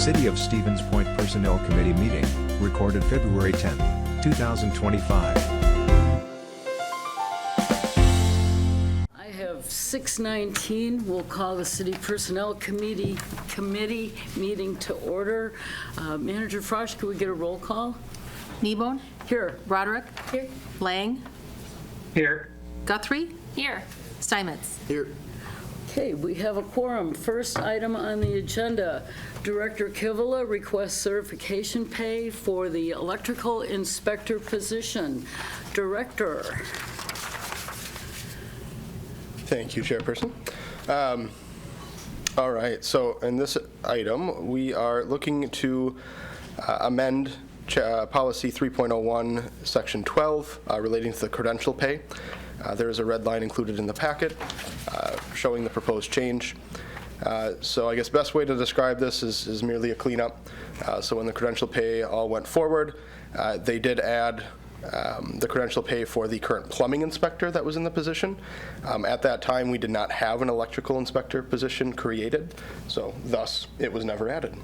City of Stevens Point Personnel Committee meeting, recorded February 10, 2025. I have 6:19. We'll call the City Personnel Committee meeting to order. Manager Frosch, can we get a roll call? Kneebone? Here. Roderick? Here. Lang? Here. Guthrie? Here. Steinmetz? Here. Okay, we have a quorum. First item on the agenda, Director Kivela requests certification pay for the electrical inspector position. Director. Thank you, Chairperson. All right, so in this item, we are looking to amend Policy 3.01, Section 12, relating to the credential pay. There is a red line included in the packet showing the proposed change. So I guess best way to describe this is merely a cleanup. So when the credential pay all went forward, they did add the credential pay for the current plumbing inspector that was in the position. At that time, we did not have an electrical inspector position created, so thus it was never added.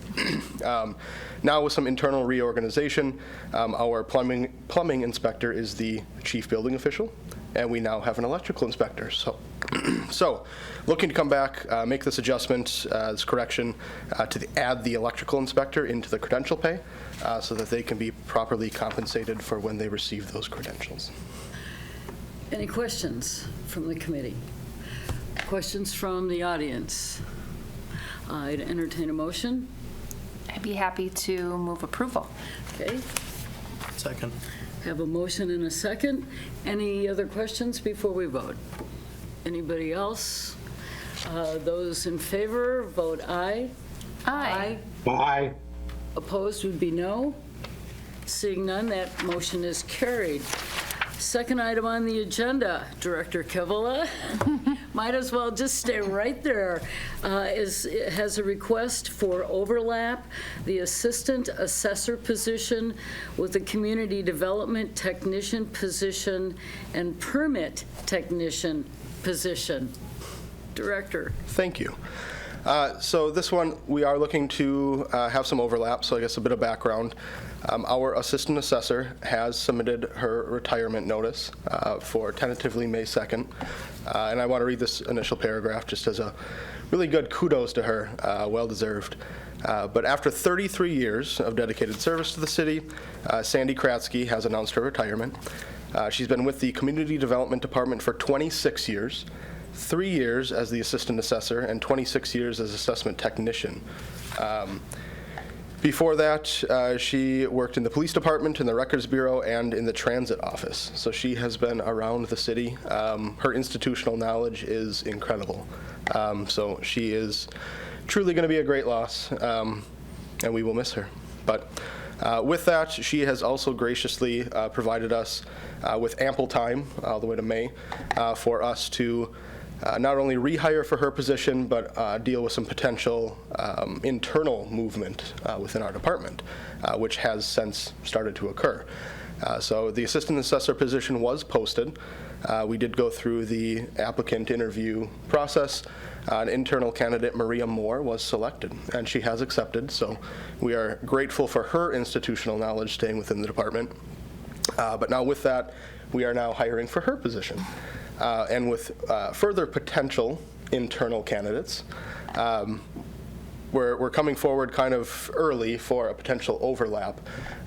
Now with some internal reorganization, our plumbing inspector is the chief building official, and we now have an electrical inspector. So looking to come back, make this adjustment, this correction, to add the electrical inspector into the credential pay so that they can be properly compensated for when they receive those credentials. Any questions from the committee? Questions from the audience? I'd entertain a motion. I'd be happy to move approval. Okay, Second. have a motion and a second. Any other questions before we vote? Anybody else? Those in favor, vote aye. Aye. Aye. Opposed would be no. Seeing none, that motion is carried. Second item on the agenda, Director Kivela, might as well just stay right there, has a request for overlap, the Assistant Assessor position with the Community Development Technician position and Permit Technician position. Director. Thank you. So this one, we are looking to have some overlap, so I guess a bit of background. Our assistant assessor has submitted her retirement notice for tentatively May 2nd, and I want to read this initial paragraph just as a really good kudos to her, well-deserved. But after 33 years of dedicated service to the city, Sandy Kratzky has announced her retirement. She's been with the Community Development Department for 26 years, 3 years as the assistant assessor, and 26 years as assessment technician. Before that, she worked in the police department, in the records bureau, and in the transit office. So she has been around the city. Her institutional knowledge is incredible. So she is truly going to be a great loss, and we will miss her. But with that, she has also graciously provided us with ample time, all the way to May, for us to not only rehire for her position, but deal with some potential internal movement within our department, which has since started to occur. So the assistant assessor position was posted. We did go through the applicant interview process. An internal candidate, Maria Moore, was selected, and she has accepted. So we are grateful for her institutional knowledge staying within the department. But now with that, we are now hiring for her position. And with further potential internal candidates, we're coming forward kind of early for a potential overlap,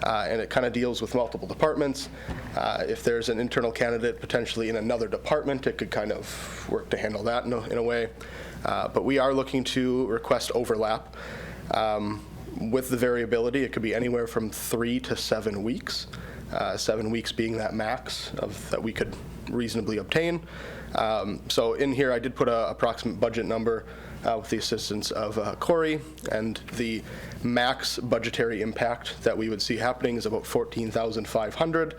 and it kind of deals with multiple departments. If there's an internal candidate potentially in another department, it could kind of work to handle that in a way. But we are looking to request overlap. With the variability, it could be anywhere from 3 to 7 weeks. 7 weeks being that max that we could reasonably obtain. So in here I did put an approximate budget number with the assistance of Corey, and the max budgetary impact that we would see happening is about $14,500.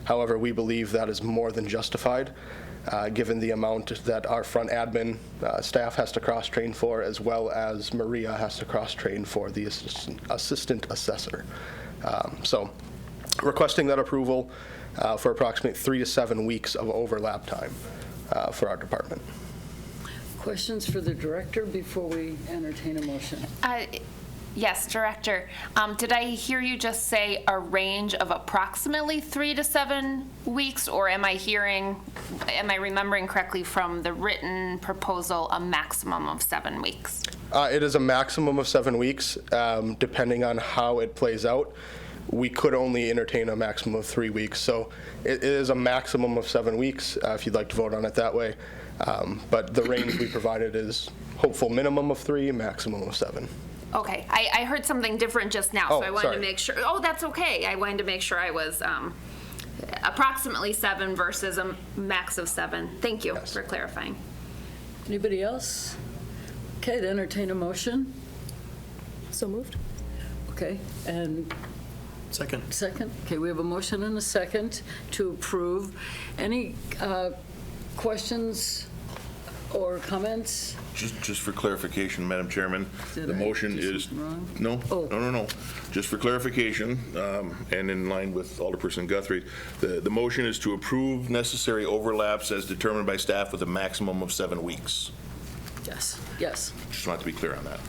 However, we believe that is more than justified given the amount that our front admin staff has to cross-train for, as well as Maria has to cross-train for the assistant assessor. So requesting that approval for approximately 3 to 7 weeks of overlap time for our Questions for the director before we entertain a motion? Yes, Director. Did I hear you just say a range of approximately 3 to 7 weeks, or am I remembering correctly from the written proposal, a maximum of 7 weeks? It is a maximum of 7 weeks, depending on how it plays out. We could only entertain a maximum of 3 weeks, so it is a maximum of 7 weeks, if you'd like to vote on it that way. But the range we provided is hopeful minimum of 3, maximum of 7. Okay, I heard something different just now, so Oh, I wanted sorry. to make sure. Oh, that's okay. I wanted to make sure I was approximately 7 versus a max of 7. Thank you Yes. for clarifying. Anybody else? Okay, to entertain a motion. So moved. Okay, and Second. second? Okay, we have a motion and a second to approve. Any questions or comments? Just for clarification, Madam Chairman, Did the I motion do is, something wrong? no, Oh. no. Just for clarification, and in line with Alderperson Guthrie, the motion is to approve necessary overlaps as determined by staff with a maximum of 7 weeks. Yes, yes. Just want to be clear on that.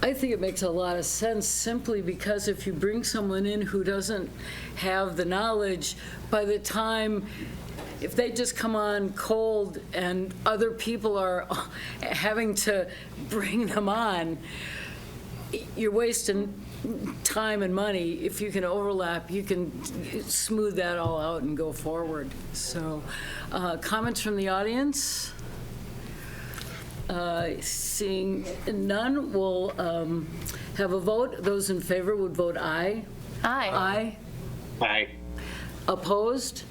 I think it makes a lot of sense simply because if you bring someone in who doesn't have the knowledge, by the time, if they just come on cold and other people are having to bring them on, you're wasting time and money. If you can overlap, you can smooth that all out and go forward. So, comments from the audience? Seeing none, we'll have a vote. Those in favor would vote aye. Aye. Aye. Aye. Opposed?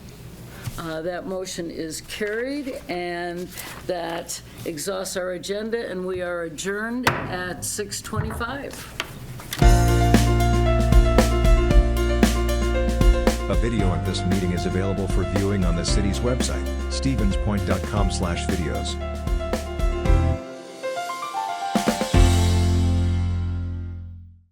That motion is carried, and that exhausts our agenda, and we are adjourned at 6:25. A video of this meeting is available for viewing on the city's website, stevenspoint.com/videos.